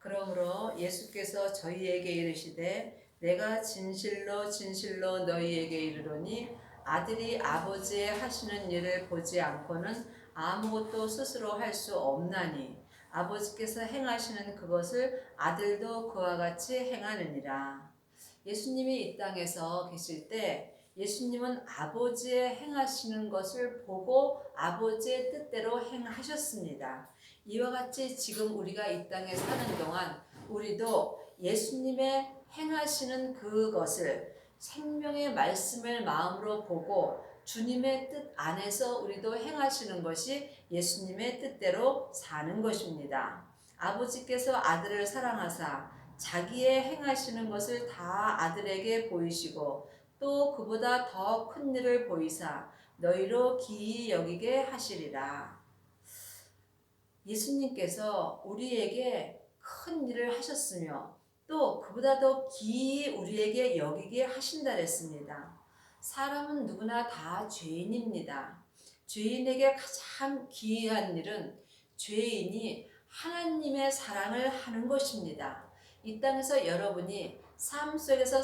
그러므로 예수께서 저희에게 이르시되 내가 진실로 진실로 너희에게 이르노니 아들이 아버지의 하시는 일을 보지 않고는 아무것도 스스로 할 수 없나니 아버지께서 행하시는 그것을 아들도 그와 같이 행하느니라. 예수님이 이 땅에서 계실 때 예수님은 아버지의 행하시는 것을 보고 아버지의 뜻대로 행하셨습니다. 이와 같이 지금 우리가 이 땅에 사는 동안 우리도 예수님의 행하시는 그것을 생명의 말씀을 마음으로 보고 주님의 뜻 안에서 우리도 행하시는 것이 예수님의 뜻대로 사는 것입니다. 아버지께서 아들을 사랑하사 자기의 행하시는 것을 다 아들에게 보이시고 또 그보다 더 큰 일을 보이사 너희로 기이 여기게 하시리라. 예수님께서 우리에게 큰 일을 하셨으며 또 그보다 더 기이 우리에게 여기게 하신다 했습니다. 사람은 누구나 다 죄인입니다. 죄인에게 가장 기이한 일은 죄인이 하나님의 사랑을 하는 것입니다. 이 땅에서 여러분이 삶 속에서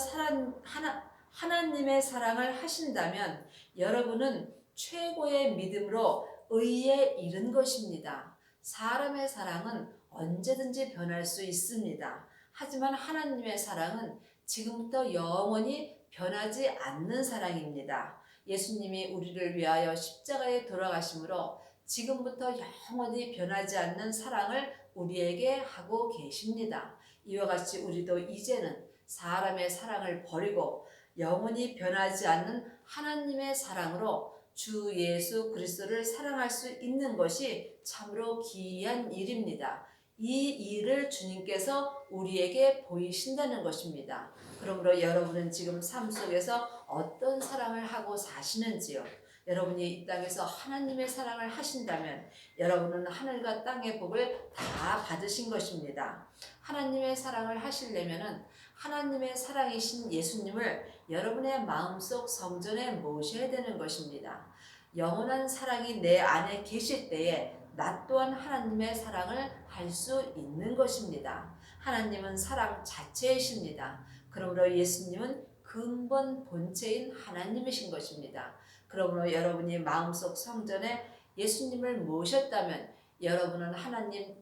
하나님의 사랑을 하신다면 여러분은 최고의 믿음으로 의에 이른 것입니다. 사람의 사랑은 언제든지 변할 수 있습니다. 하지만 하나님의 사랑은 지금부터 영원히 변하지 않는 사랑입니다. 예수님이 우리를 위하여 십자가에 돌아가심으로 지금부터 영원히 변하지 않는 사랑을 우리에게 하고 계십니다. 이와 같이 우리도 이제는 사람의 사랑을 버리고 영원히 변하지 않는 하나님의 사랑으로 주 예수 그리스도를 사랑할 수 있는 것이 참으로 기이한 일입니다. 이 일을 주님께서 우리에게 보이신다는 것입니다. 그러므로 여러분은 지금 삶 속에서 어떤 사랑을 하고 사시는지요? 여러분이 이 땅에서 하나님의 사랑을 하신다면 여러분은 하늘과 땅의 복을 다 받으신 것입니다. 하나님의 사랑을 하시려면은 하나님의 사랑이신 예수님을 여러분의 마음속 성전에 모셔야 되는 것입니다. 영원한 사랑이 내 안에 계실 때에 나 또한 하나님의 사랑을 할 수 있는 것입니다. 하나님은 사랑 자체이십니다. 그러므로 예수님은 근본 본체인 하나님이신 것입니다. 그러므로 여러분이 마음속 성전에 예수님을 모셨다면 여러분은 하나님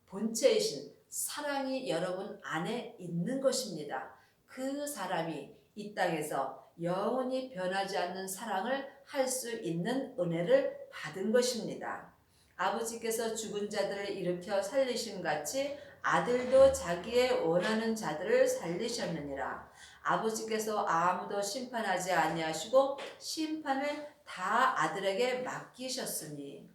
본체이신 사랑이 여러분 안에 있는 것입니다. 그 사람이 이 땅에서 영원히 변하지 않는 사랑을 할 수 있는 은혜를 받은 것입니다. 아버지께서 죽은 자들을 일으켜 살리심 같이 아들도 자기의 원하는 자들을 살리셨느니라. 아버지께서 아무도 심판하지 아니하시고 심판을 다 아들에게 맡기셨으니.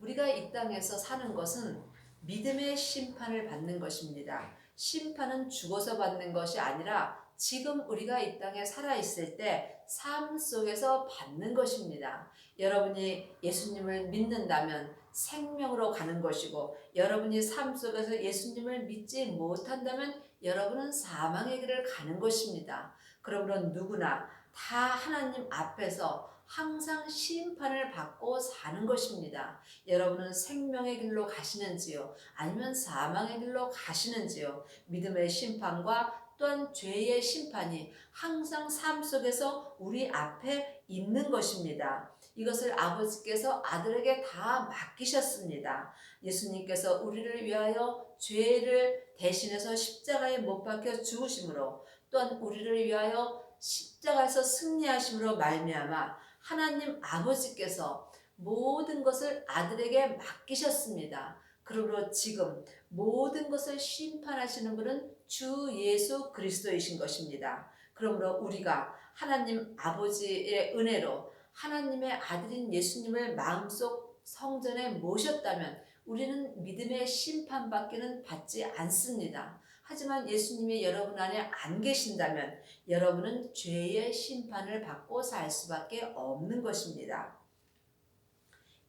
우리가 이 땅에서 사는 것은 믿음의 심판을 받는 것입니다. 심판은 죽어서 받는 것이 아니라 지금 우리가 이 땅에 살아있을 때 삶 속에서 받는 것입니다. 여러분이 예수님을 믿는다면 생명으로 가는 것이고 여러분이 삶 속에서 예수님을 믿지 못한다면 여러분은 사망의 길을 가는 것입니다. 그러므로 누구나 다 하나님 앞에서 항상 심판을 받고 사는 것입니다. 여러분은 생명의 길로 가시는지요? 아니면 사망의 길로 가시는지요? 믿음의 심판과 또한 죄의 심판이 항상 삶 속에서 우리 앞에 있는 것입니다. 이것을 아버지께서 아들에게 다 맡기셨습니다. 예수님께서 우리를 위하여 죄를 대신해서 십자가에 못 박혀 죽으심으로 또한 우리를 위하여 십자가에서 승리하심으로 말미암아 하나님 아버지께서 모든 것을 아들에게 맡기셨습니다. 그러므로 지금 모든 것을 심판하시는 분은 주 예수 그리스도이신 것입니다. 그러므로 우리가 하나님 아버지의 은혜로 하나님의 아들인 예수님을 마음속 성전에 모셨다면 우리는 믿음의 심판밖에는 받지 않습니다. 하지만 예수님이 여러분 안에 안 계신다면 여러분은 죄의 심판을 받고 살 수밖에 없는 것입니다.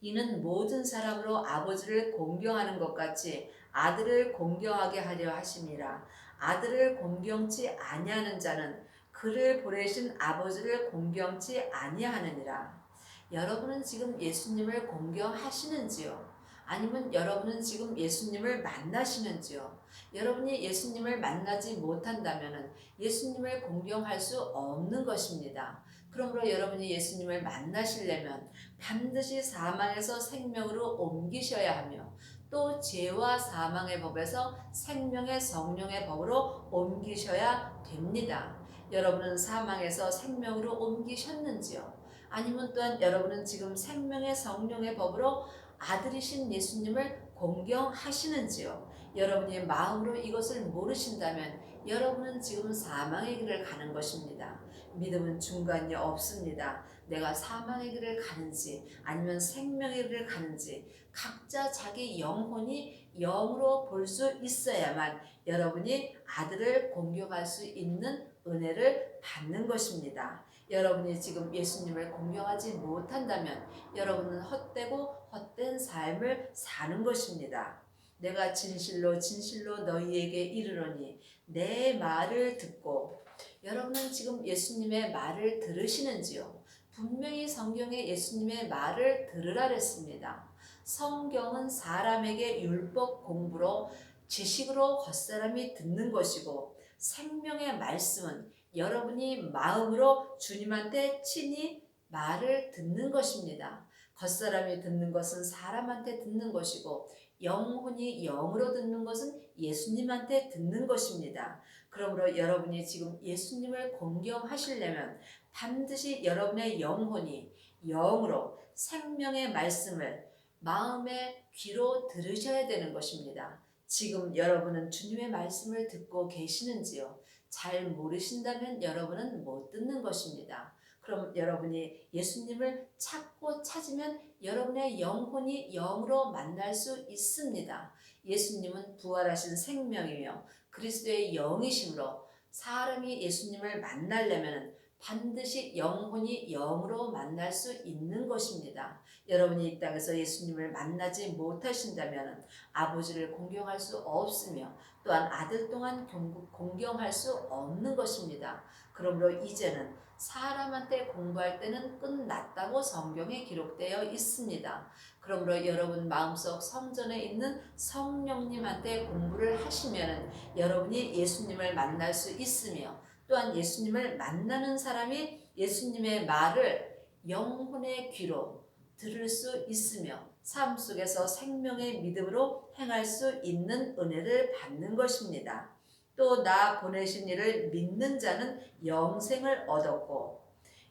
이는 모든 사람으로 아버지를 공경하는 것 같이 아들을 공경하게 하려 하심이라. 아들을 공경치 아니하는 자는 그를 보내신 아버지를 공경치 아니하느니라. 여러분은 지금 예수님을 공경하시는지요? 아니면 여러분은 지금 예수님을 만나시는지요? 여러분이 예수님을 만나지 못한다면 예수님을 공경할 수 없는 것입니다. 그러므로 여러분이 예수님을 만나시려면 반드시 사망에서 생명으로 옮기셔야 하며 또 죄와 사망의 법에서 생명의 성령의 법으로 옮기셔야 됩니다. 여러분은 사망에서 생명으로 옮기셨는지요? 아니면 또한 여러분은 지금 생명의 성령의 법으로 아들이신 예수님을 공경하시는지요? 여러분이 마음으로 이것을 모르신다면 여러분은 지금 사망의 길을 가는 것입니다. 믿음은 중간이 없습니다. 내가 사망의 길을 가는지 아니면 생명의 길을 가는지 각자 자기 영혼이 영으로 볼 수 있어야만 여러분이 아들을 공경할 수 있는 은혜를 받는 것입니다. 여러분이 지금 예수님을 공경하지 못한다면 여러분은 헛되고 헛된 삶을 사는 것입니다. 내가 진실로 진실로 너희에게 이르노니 내 말을 듣고 여러분은 지금 예수님의 말을 들으시는지요? 분명히 성경에 예수님의 말을 들으라 그랬습니다. 성경은 사람에게 율법 공부로 지식으로 겉사람이 듣는 것이고 생명의 말씀은 여러분이 마음으로 주님한테 친히 말을 듣는 것입니다. 겉사람이 듣는 것은 사람한테 듣는 것이고 영혼이 영으로 듣는 것은 예수님한테 듣는 것입니다. 그러므로 여러분이 지금 예수님을 공경하시려면 반드시 여러분의 영혼이 영으로 생명의 말씀을 마음의 귀로 들으셔야 되는 것입니다. 지금 여러분은 주님의 말씀을 듣고 계시는지요? 잘 모르신다면 여러분은 못 듣는 것입니다. 그럼 여러분이 예수님을 찾고 찾으면 여러분의 영혼이 영으로 만날 수 있습니다. 예수님은 부활하신 생명이며 그리스도의 영이심으로 사람이 예수님을 만나려면 반드시 영혼이 영으로 만날 수 있는 것입니다. 여러분이 이 땅에서 예수님을 만나지 못하신다면 아버지를 공경할 수 없으며 또한 아들 또한 공경할 수 없는 것입니다. 그러므로 이제는 사람한테 공부할 때는 끝났다고 성경에 기록되어 있습니다. 그러므로 여러분 마음속 성전에 있는 성령님한테 공부를 하시면 여러분이 예수님을 만날 수 있으며 또한 예수님을 만나는 사람이 예수님의 말을 영혼의 귀로 들을 수 있으며 삶 속에서 생명의 믿음으로 행할 수 있는 은혜를 받는 것입니다. 또 나 보내신 이를 믿는 자는 영생을 얻었고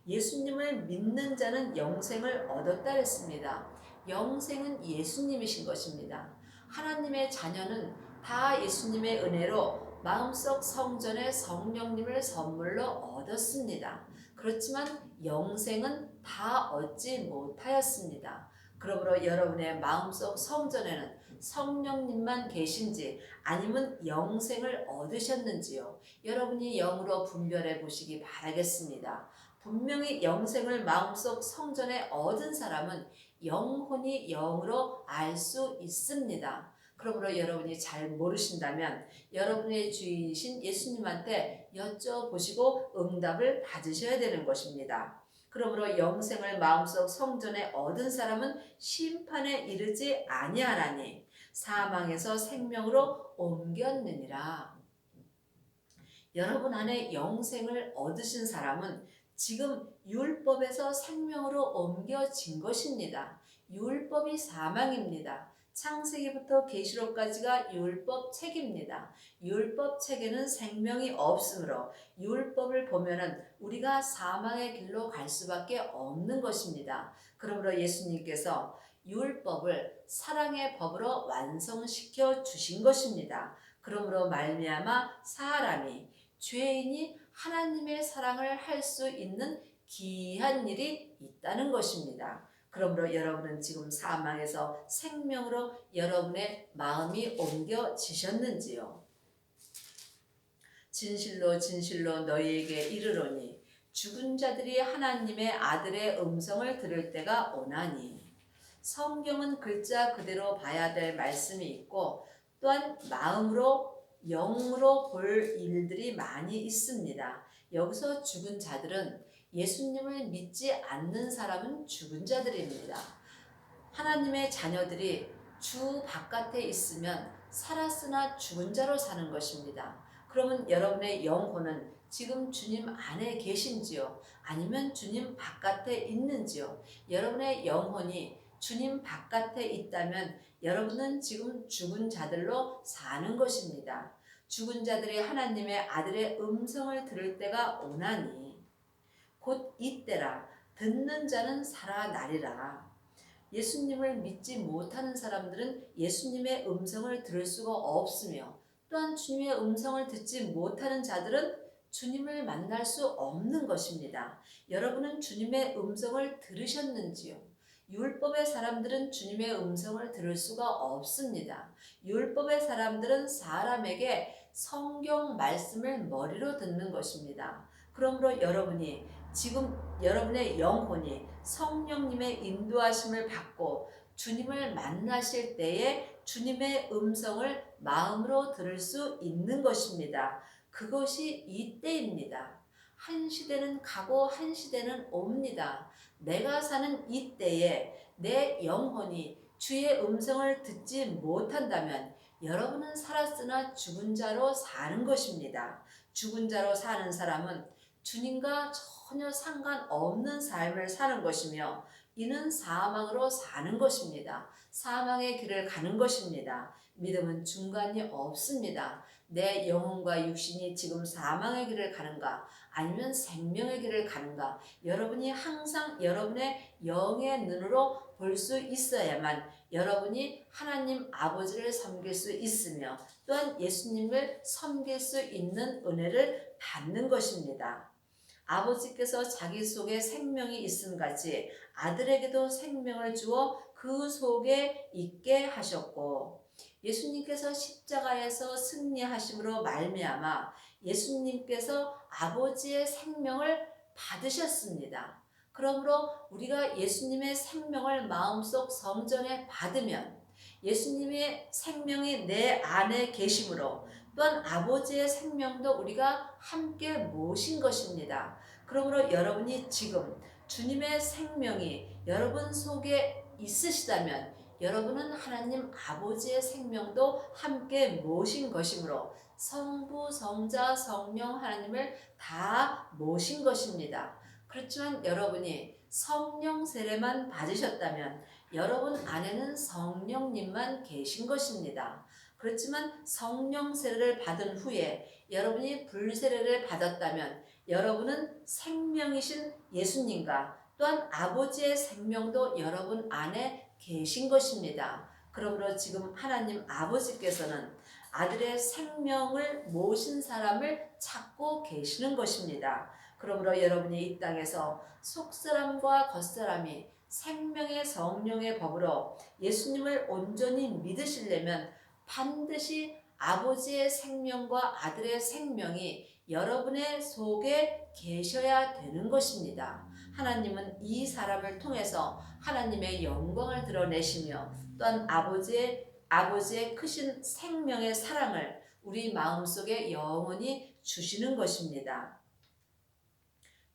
예수님을 믿는 자는 영생을 얻었다 했습니다. 영생은 예수님이신 것입니다. 하나님의 자녀는 다 예수님의 은혜로 마음속 성전에 성령님을 선물로 얻었습니다. 그렇지만 영생은 다 얻지 못하였습니다. 그러므로 여러분의 마음속 성전에는 성령님만 계신지 아니면 영생을 얻으셨는지요? 여러분이 영으로 분별해 보시기 바라겠습니다. 분명히 영생을 마음속 성전에 얻은 사람은 영혼이 영으로 알 수 있습니다. 그러므로 여러분이 잘 모르신다면 여러분의 주인이신 예수님한테 여쭤보시고 응답을 받으셔야 되는 것입니다. 그러므로 영생을 마음속 성전에 얻은 사람은 심판에 이르지 아니하나니 사망에서 생명으로 옮겼느니라. 여러분 안에 영생을 얻으신 사람은 지금 율법에서 생명으로 옮겨진 것입니다. 율법이 사망입니다. 창세기부터 계시록까지가 율법 책입니다. 율법 책에는 생명이 없으므로 율법을 보면은 우리가 사망의 길로 갈 수밖에 없는 것입니다. 그러므로 예수님께서 율법을 사랑의 법으로 완성시켜 주신 것입니다. 그러므로 말미암아 사람이 죄인이 하나님의 사랑을 할 수 있는 귀한 일이 있다는 것입니다. 그러므로 여러분은 지금 사망에서 생명으로 여러분의 마음이 옮겨지셨는지요? 진실로 진실로 너희에게 이르노니 죽은 자들이 하나님의 아들의 음성을 들을 때가 오나니. 성경은 글자 그대로 봐야 될 말씀이 있고 또한 마음으로 영으로 볼 일들이 많이 있습니다. 여기서 죽은 자들은 예수님을 믿지 않는 사람은 죽은 자들입니다. 하나님의 자녀들이 주 바깥에 있으면 살았으나 죽은 자로 사는 것입니다. 그러면 여러분의 영혼은 지금 주님 안에 계신지요? 아니면 주님 바깥에 있는지요? 여러분의 영혼이 주님 바깥에 있다면 여러분은 지금 죽은 자들로 사는 것입니다. 죽은 자들이 하나님의 아들의 음성을 들을 때가 오나니 곧 이때라. 듣는 자는 살아나리라. 예수님을 믿지 못하는 사람들은 예수님의 음성을 들을 수가 없으며 또한 주님의 음성을 듣지 못하는 자들은 주님을 만날 수 없는 것입니다. 여러분은 주님의 음성을 들으셨는지요? 율법의 사람들은 주님의 음성을 들을 수가 없습니다. 율법의 사람들은 사람에게 성경 말씀을 머리로 듣는 것입니다. 그러므로 여러분이 지금 여러분의 영혼이 성령님의 인도하심을 받고 주님을 만나실 때에 주님의 음성을 마음으로 들을 수 있는 것입니다. 그것이 이때입니다. 한 시대는 가고 한 시대는 옵니다. 내가 사는 이때에 내 영혼이 주의 음성을 듣지 못한다면 여러분은 살았으나 죽은 자로 사는 것입니다. 죽은 자로 사는 사람은 주님과 전혀 상관없는 삶을 사는 것이며 이는 사망으로 사는 것입니다. 사망의 길을 가는 것입니다. 믿음은 중간이 없습니다. 내 영혼과 육신이 지금 사망의 길을 가는가 아니면 생명의 길을 가는가 여러분이 항상 여러분의 영의 눈으로 볼 수 있어야만 여러분이 하나님 아버지를 섬길 수 있으며 또한 예수님을 섬길 수 있는 은혜를 받는 것입니다. 아버지께서 자기 속에 생명이 있음 같이 아들에게도 생명을 주어 그 속에 있게 하셨고 예수님께서 십자가에서 승리하심으로 말미암아 예수님께서 아버지의 생명을 받으셨습니다. 그러므로 우리가 예수님의 생명을 마음속 성전에 받으면 예수님의 생명이 내 안에 계심으로 또한 아버지의 생명도 우리가 함께 모신 것입니다. 그러므로 여러분이 지금 주님의 생명이 여러분 속에 있으시다면 여러분은 하나님 아버지의 생명도 함께 모신 것이므로 성부, 성자, 성령 하나님을 다 모신 것입니다. 그렇지만 여러분이 성령 세례만 받으셨다면 여러분 안에는 성령님만 계신 것입니다. 그렇지만 성령 세례를 받은 후에 여러분이 불세례를 받았다면 여러분은 생명이신 예수님과 또한 아버지의 생명도 여러분 안에 계신 것입니다. 그러므로 지금 하나님 아버지께서는 아들의 생명을 모신 사람을 찾고 계시는 것입니다. 그러므로 여러분이 이 땅에서 속사람과 겉사람이 생명의 성령의 법으로 예수님을 온전히 믿으시려면 반드시 아버지의 생명과 아들의 생명이 여러분의 속에 계셔야 되는 것입니다. 하나님은 이 사람을 통해서 하나님의 영광을 드러내시며 또한 아버지의 크신 생명의 사랑을 우리 마음속에 영원히 주시는 것입니다.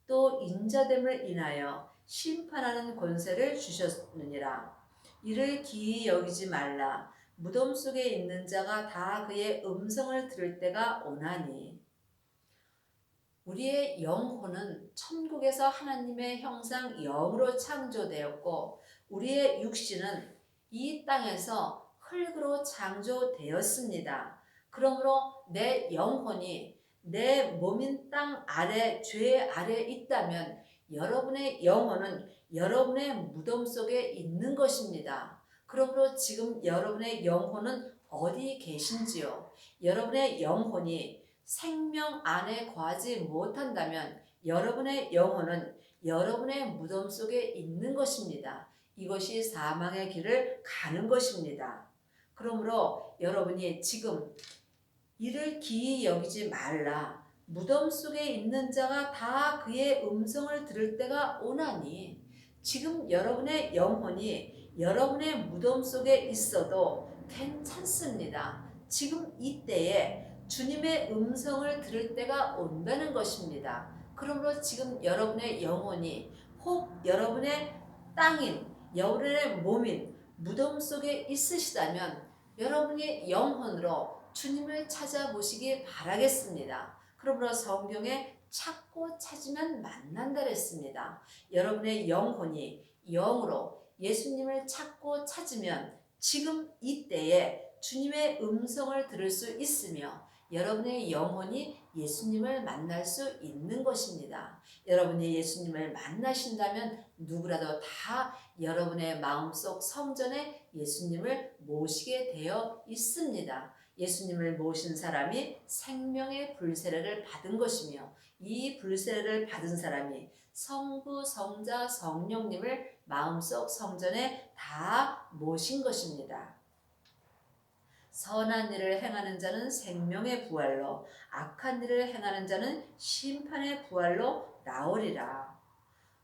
또 인자됨을 인하여 심판하는 권세를 주셨느니라. 이를 기이 여기지 말라. 무덤 속에 있는 자가 다 그의 음성을 들을 때가 오나니. 우리의 영혼은 천국에서 하나님의 형상 영으로 창조되었고 우리의 육신은 이 땅에서 흙으로 창조되었습니다. 그러므로 내 영혼이 내 몸인 땅 아래 죄 아래 있다면 여러분의 영혼은 여러분의 무덤 속에 있는 것입니다. 그러므로 지금 여러분의 영혼은 어디 계신지요? 여러분의 영혼이 생명 안에 거하지 못한다면 여러분의 영혼은 여러분의 무덤 속에 있는 것입니다. 이것이 사망의 길을 가는 것입니다. 그러므로 여러분이 지금 이를 기이 여기지 말라. 무덤 속에 있는 자가 다 그의 음성을 들을 때가 오나니. 지금 여러분의 영혼이 여러분의 무덤 속에 있어도 괜찮습니다. 지금 이때에 주님의 음성을 들을 때가 온다는 것입니다. 그러므로 지금 여러분의 영혼이 혹 여러분의 땅인 여러분의 몸인 무덤 속에 있으시다면 여러분이 영혼으로 주님을 찾아보시기 바라겠습니다. 그러므로 성경에 찾고 찾으면 만난다 그랬습니다. 여러분의 영혼이 영으로 예수님을 찾고 찾으면 지금 이때에 주님의 음성을 들을 수 있으며 여러분의 영혼이 예수님을 만날 수 있는 것입니다. 여러분이 예수님을 만나신다면 누구라도 다 여러분의 마음속 성전에 예수님을 모시게 되어 있습니다. 예수님을 모신 사람이 생명의 불세례를 받은 것이며 이 불세례를 받은 사람이 성부, 성자, 성령님을 마음속 성전에 다 모신 것입니다. 선한 일을 행하는 자는 생명의 부활로, 악한 일을 행하는 자는 심판의 부활로 나오리라.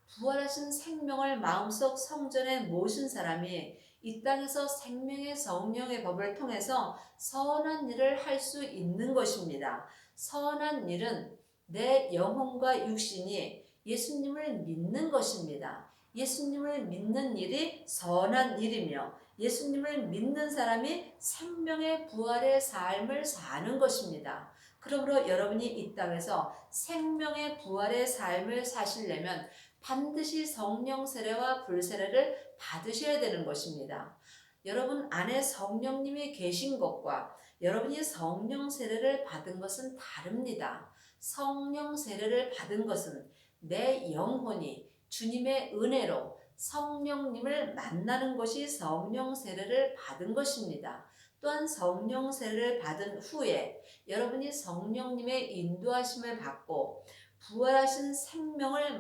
부활하신 생명을 마음속 성전에 모신 사람이 이 땅에서 생명의 성령의 법을 통해서 선한 일을 할 수 있는 것입니다. 선한 일은 내 영혼과 육신이 예수님을 믿는 것입니다. 예수님을 믿는 일이 선한 일이며 예수님을 믿는 사람이 생명의 부활의 삶을 사는 것입니다. 그러므로 여러분이 이 땅에서 생명의 부활의 삶을 사시려면 반드시 성령 세례와 불세례를 받으셔야 되는 것입니다. 여러분 안에 성령님이 계신 것과 여러분이 성령 세례를 받은 것은 다릅니다. 성령 세례를 받은 것은 내 영혼이 주님의 은혜로 성령님을 만나는 것이 성령 세례를 받은 것입니다. 또한 성령 세례를 받은 후에 여러분이 성령님의 인도하심을 받고 부활하신 생명을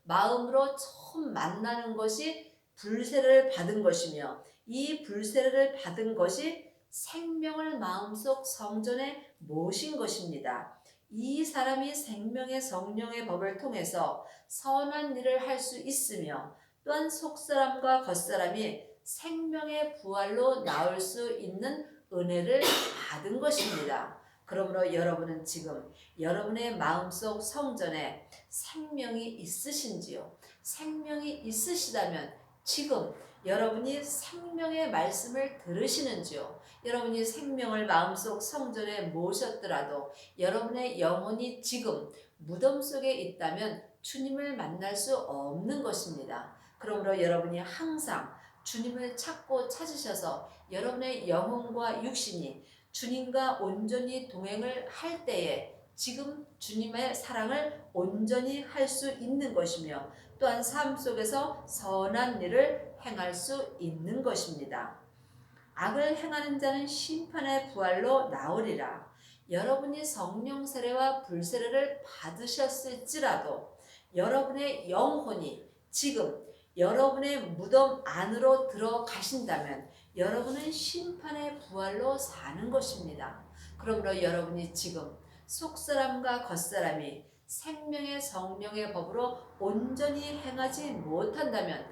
마음으로 처음 만나는 것이 불세례를 받은 것이며 이 불세례를 받은 것이 생명을 마음속 성전에 모신 것입니다. 이 사람이 생명의 성령의 법을 통해서 선한 일을 할 수 있으며 또한 속사람과 겉사람이 생명의 부활로 나올 수 있는 은혜를 받은 것입니다. 그러므로 여러분은 지금 여러분의 마음속 성전에 생명이 있으신지요? 생명이 있으시다면 지금 여러분이 생명의 말씀을 들으시는지요? 여러분이 생명을 마음속 성전에 모셨더라도 여러분의 영혼이 지금 무덤 속에 있다면 주님을 만날 수 없는 것입니다. 그러므로 여러분이 항상 주님을 찾고 찾으셔서 여러분의 영혼과 육신이 주님과 온전히 동행을 할 때에 지금 주님의 사랑을 온전히 할 수 있는 것이며 또한 삶 속에서 선한 일을 행할 수 있는 것입니다. 악을 행하는 자는 심판의 부활로 나오리라. 여러분이 성령 세례와 불세례를 받으셨을지라도 여러분의 영혼이 지금 여러분의 무덤 안으로 들어가신다면 여러분은 심판의 부활로 사는 것입니다. 그러므로 여러분이 지금 속사람과 겉사람이 생명의 성령의 법으로 온전히 행하지 못한다면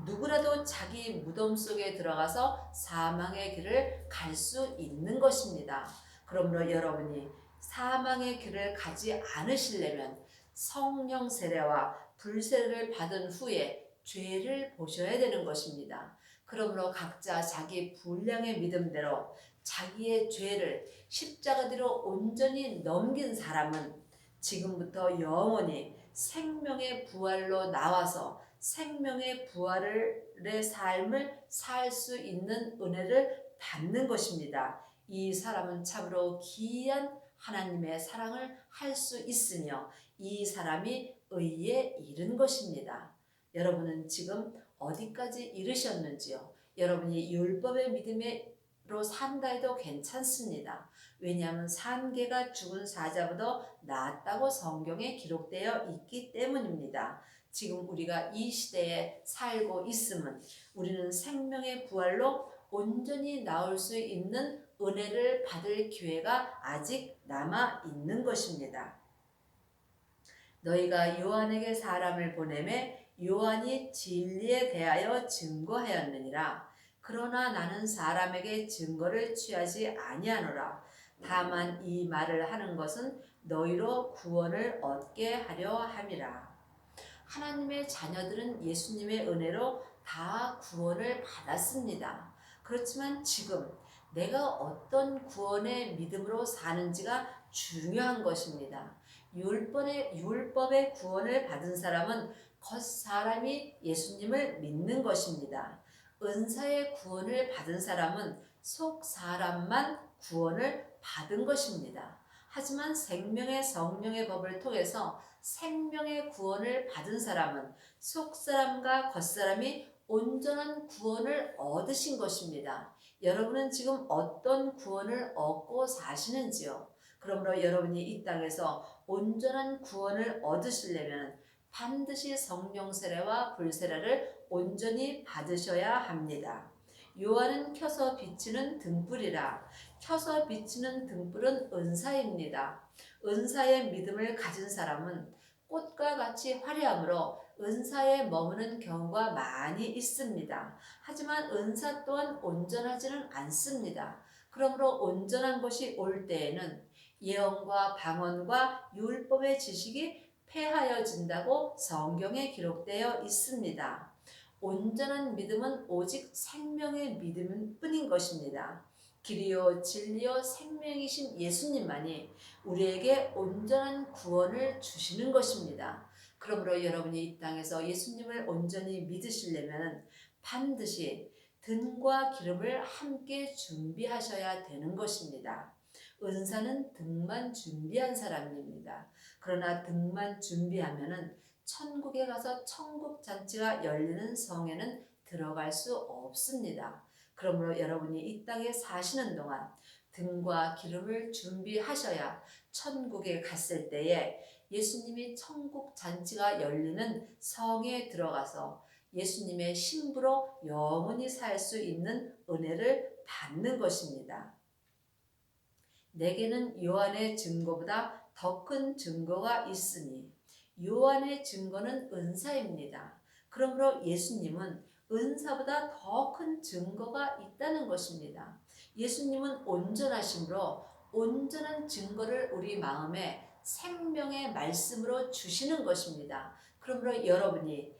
누구라도 자기 무덤 속에 들어가서 사망의 길을 갈 수 있는 것입니다. 그러므로 여러분이 사망의 길을 가지 않으시려면 성령 세례와 불세례를 받은 후에 죄를 보셔야 되는 것입니다. 그러므로 각자 자기 분량의 믿음대로 자기의 죄를 십자가 뒤로 온전히 넘긴 사람은 지금부터 영원히 생명의 부활로 나와서 생명의 부활의 삶을 살 수 있는 은혜를 받는 것입니다. 이 사람은 참으로 귀한 하나님의 사랑을 할 수 있으며 이 사람이 의에 이른 것입니다. 여러분은 지금 어디까지 이르셨는지요? 여러분이 율법의 믿음으로 산다 해도 괜찮습니다. 왜냐하면 산 개가 죽은 사자보다 낫다고 성경에 기록되어 있기 때문입니다. 지금 우리가 이 시대에 살고 있음은 우리는 생명의 부활로 온전히 나올 수 있는 은혜를 받을 기회가 아직 남아 있는 것입니다. 너희가 요한에게 사람을 보내매 요한이 진리에 대하여 증거하였느니라. 그러나 나는 사람에게 증거를 취하지 아니하노라. 다만 이 말을 하는 것은 너희로 구원을 얻게 하려 함이라. 하나님의 자녀들은 예수님의 은혜로 다 구원을 받았습니다. 그렇지만 지금 내가 어떤 구원의 믿음으로 사는지가 중요한 것입니다. 율법의 구원을 받은 사람은 겉사람이 예수님을 믿는 것입니다. 은사의 구원을 받은 사람은 속사람만 구원을 받은 것입니다. 하지만 생명의 성령의 법을 통해서 생명의 구원을 받은 사람은 속사람과 겉사람이 온전한 구원을 얻으신 것입니다. 여러분은 지금 어떤 구원을 얻고 사시는지요? 그러므로 여러분이 이 땅에서 온전한 구원을 얻으시려면 반드시 성령 세례와 불 세례를 온전히 받으셔야 합니다. 요한은 켜서 비치는 등불이라. 켜서 비치는 등불은 은사입니다. 은사의 믿음을 가진 사람은 꽃과 같이 화려함으로 은사에 머무는 경우가 많이 있습니다. 하지만 은사 또한 온전하지는 않습니다. 그러므로 온전한 것이 올 때에는 예언과 방언과 율법의 지식이 폐하여진다고 성경에 기록되어 있습니다. 온전한 믿음은 오직 생명의 믿음뿐인 것입니다. 길이요 진리요 생명이신 예수님만이 우리에게 온전한 구원을 주시는 것입니다. 그러므로 여러분이 이 땅에서 예수님을 온전히 믿으시려면 반드시 등과 기름을 함께 준비하셔야 되는 것입니다. 은사는 등만 준비한 사람입니다. 그러나 등만 준비하면은 천국에 가서 천국 잔치가 열리는 성에는 들어갈 수 없습니다. 그러므로 여러분이 이 땅에 사시는 동안 등과 기름을 준비하셔야 천국에 갔을 때에 예수님이 천국 잔치가 열리는 성에 들어가서 예수님의 신부로 영원히 살 수 있는 은혜를 받는 것입니다. 내게는 요한의 증거보다 더 큰 증거가 있으니 요한의 증거는 은사입니다. 그러므로 예수님은 은사보다 더 큰 증거가 있다는 것입니다. 예수님은 온전하심으로 온전한 증거를 우리 마음에 생명의 말씀으로 주시는 것입니다. 그러므로 여러분이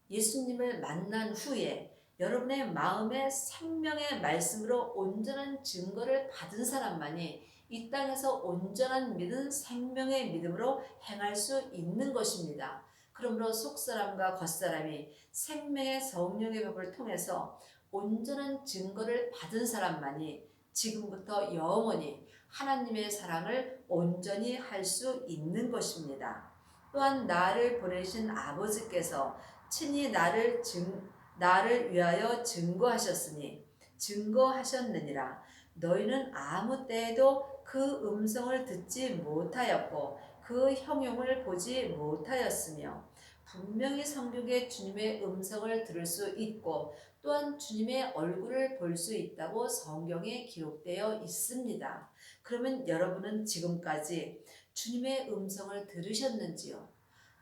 예수님을 만난 후에 여러분의 마음에 생명의 말씀으로 온전한 증거를 받은 사람만이 이 땅에서 온전한 믿음, 생명의 믿음으로 행할 수 있는 것입니다. 그러므로 속사람과 겉사람이 생명의 성령의 법을 통해서 온전한 증거를 받은 사람만이 지금부터 영원히 하나님의 사랑을 온전히 할 수 있는 것입니다. 또한 나를 보내신 아버지께서 친히 나를 위하여 증거하셨느니라. 너희는 아무 때에도 그 음성을 듣지 못하였고 그 형용을 보지 못하였으며 분명히 성경에 주님의 음성을 들을 수 있고 또한 주님의 얼굴을 볼 수 있다고 성경에 기록되어 있습니다. 그러면 여러분은 지금까지 주님의 음성을 들으셨는지요?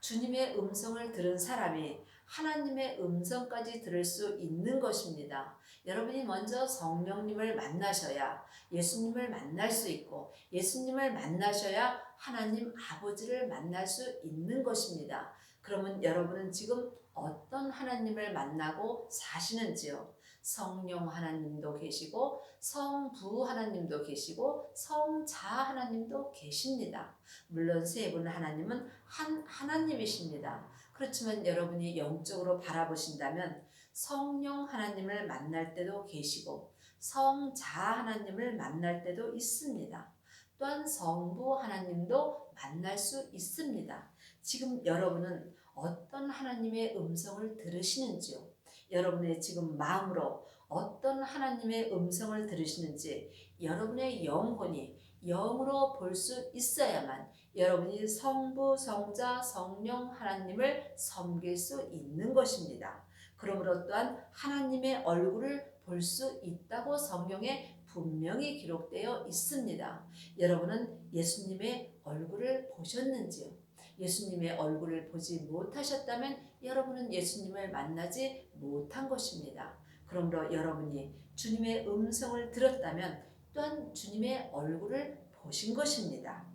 주님의 음성을 들은 사람이 하나님의 음성까지 들을 수 있는 것입니다. 여러분이 먼저 성령님을 만나셔야 예수님을 만날 수 있고 예수님을 만나셔야 하나님 아버지를 만날 수 있는 것입니다. 그러면 여러분은 지금 어떤 하나님을 만나고 사시는지요? 성령 하나님도 계시고 성부 하나님도 계시고 성자 하나님도 계십니다. 물론 세 분 하나님은 한 하나님이십니다. 그렇지만 여러분이 영적으로 바라보신다면 성령 하나님을 만날 때도 계시고 성자 하나님을 만날 때도 있습니다. 또한 성부 하나님도 만날 수 있습니다. 지금 여러분은 어떤 하나님의 음성을 들으시는지요? 여러분의 지금 마음으로 어떤 하나님의 음성을 들으시는지 여러분의 영혼이 영으로 볼 수 있어야만 여러분이 성부, 성자, 성령 하나님을 섬길 수 있는 것입니다. 그러므로 또한 하나님의 얼굴을 볼 수 있다고 성경에 분명히 기록되어 있습니다. 여러분은 예수님의 얼굴을 보셨는지요? 예수님의 얼굴을 보지 못하셨다면 여러분은 예수님을 만나지 못한 것입니다. 그러므로 여러분이 주님의 음성을 들었다면 또한 주님의 얼굴을 보신 것입니다.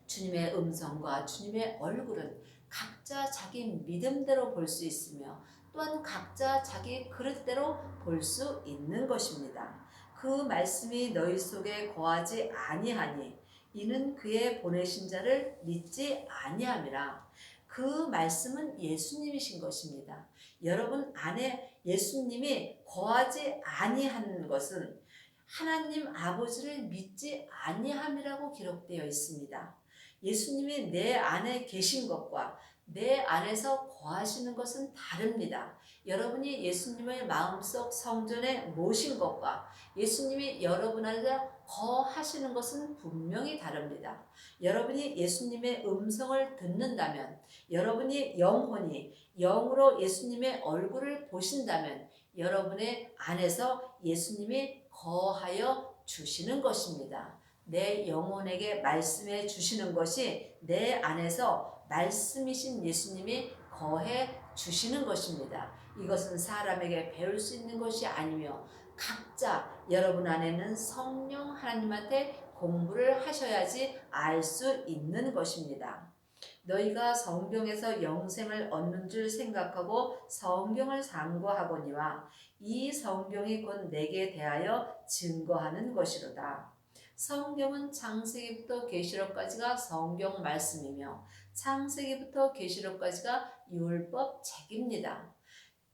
주님의 음성과 주님의 얼굴은 각자 자기 믿음대로 볼 수 있으며 또한 각자 자기 그릇대로 볼 수 있는 것입니다. 그 말씀이 너희 속에 거하지 아니하니 이는 그의 보내신 자를 믿지 아니함이라. 그 말씀은 예수님이신 것입니다. 여러분 안에 예수님이 거하지 아니한 것은 하나님 아버지를 믿지 아니함이라고 기록되어 있습니다. 예수님이 내 안에 계신 것과 내 안에서 거하시는 것은 다릅니다. 여러분이 예수님을 마음속 성전에 모신 것과 예수님이 여러분 안에 거하시는 것은 분명히 다릅니다. 여러분이 예수님의 음성을 듣는다면, 여러분이 영혼이 영으로 예수님의 얼굴을 보신다면 여러분의 안에서 예수님이 거하여 주시는 것입니다. 내 영혼에게 말씀해 주시는 것이 내 안에서 말씀이신 예수님이 거해 주시는 것입니다. 이것은 사람에게 배울 수 있는 것이 아니며 각자 여러분 안에는 성령 하나님한테 공부를 하셔야지 알 수 있는 것입니다. 너희가 성경에서 영생을 얻는 줄 생각하고 성경을 상고하거니와 이 성경이 곧 내게 대하여 증거하는 것이로다. 성경은 창세기부터 계시록까지가 성경 말씀이며 창세기부터 계시록까지가 율법 책입니다.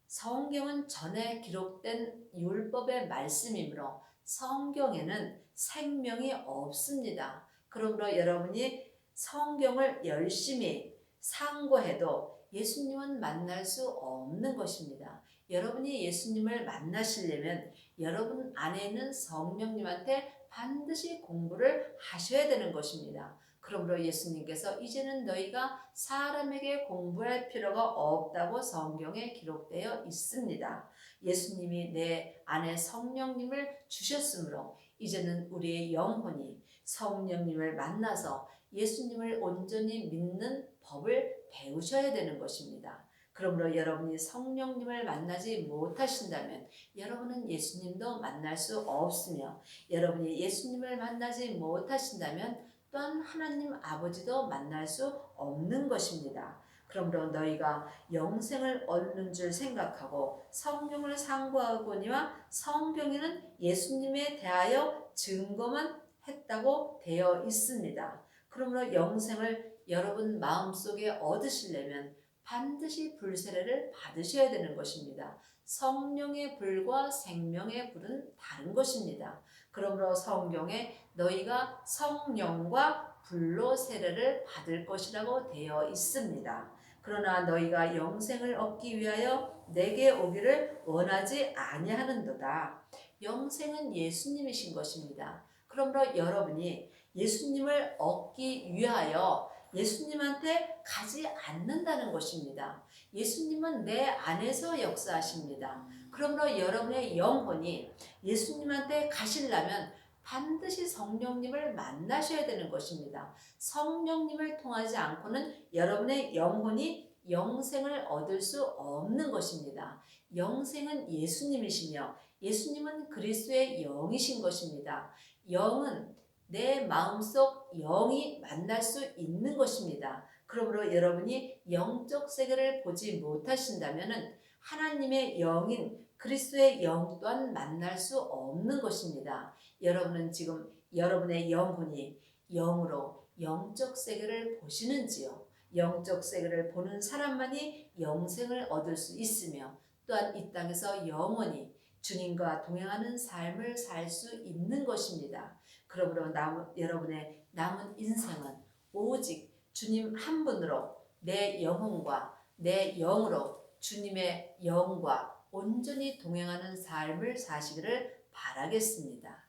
성경은 전에 기록된 율법의 말씀이므로 성경에는 생명이 없습니다. 그러므로 여러분이 성경을 열심히 상고해도 예수님은 만날 수 없는 것입니다. 여러분이 예수님을 만나시려면 여러분 안에 있는 성령님한테 반드시 공부를 하셔야 되는 것입니다. 그러므로 예수님께서 이제는 너희가 사람에게 공부할 필요가 없다고 성경에 기록되어 있습니다. 예수님이 내 안에 성령님을 주셨으므로 이제는 우리의 영혼이 성령님을 만나서 예수님을 온전히 믿는 법을 배우셔야 되는 것입니다. 그러므로 여러분이 성령님을 만나지 못하신다면 여러분은 예수님도 만날 수 없으며 여러분이 예수님을 만나지 못하신다면 또한 하나님 아버지도 만날 수 없는 것입니다. 그러므로 너희가 영생을 얻는 줄 생각하고 성경을 상고하거니와 성경에는 예수님에 대하여 증거만 했다고 되어 있습니다. 그러므로 영생을 여러분 마음속에 얻으시려면 반드시 불세례를 받으셔야 되는 것입니다. 성령의 불과 생명의 불은 다른 것입니다. 그러므로 성경에 너희가 성령과 불로 세례를 받을 것이라고 되어 있습니다. 그러나 너희가 영생을 얻기 위하여 내게 오기를 원하지 아니하는도다. 영생은 예수님이신 것입니다. 그러므로 여러분이 예수님을 얻기 위하여 예수님한테 가지 않는다는 것입니다. 예수님은 내 안에서 역사하십니다. 그러므로 여러분의 영혼이 예수님한테 가시려면 반드시 성령님을 만나셔야 되는 것입니다. 성령님을 통하지 않고는 여러분의 영혼이 영생을 얻을 수 없는 것입니다. 영생은 예수님이시며 예수님은 그리스도의 영이신 것입니다. 영은 내 마음속 영이 만날 수 있는 것입니다. 그러므로 여러분이 영적 세계를 보지 못하신다면 하나님의 영인 그리스도의 영 또한 만날 수 없는 것입니다. 여러분은 지금 여러분의 영혼이 영으로 영적 세계를 보시는지요? 영적 세계를 보는 사람만이 영생을 얻을 수 있으며 또한 이 땅에서 영원히 주님과 동행하는 삶을 살 수 있는 것입니다. 그러므로 여러분의 남은 인생은 오직 주님 한 분으로 내 영혼과 내 영으로 주님의 영과 온전히 동행하는 삶을 사시기를 바라겠습니다.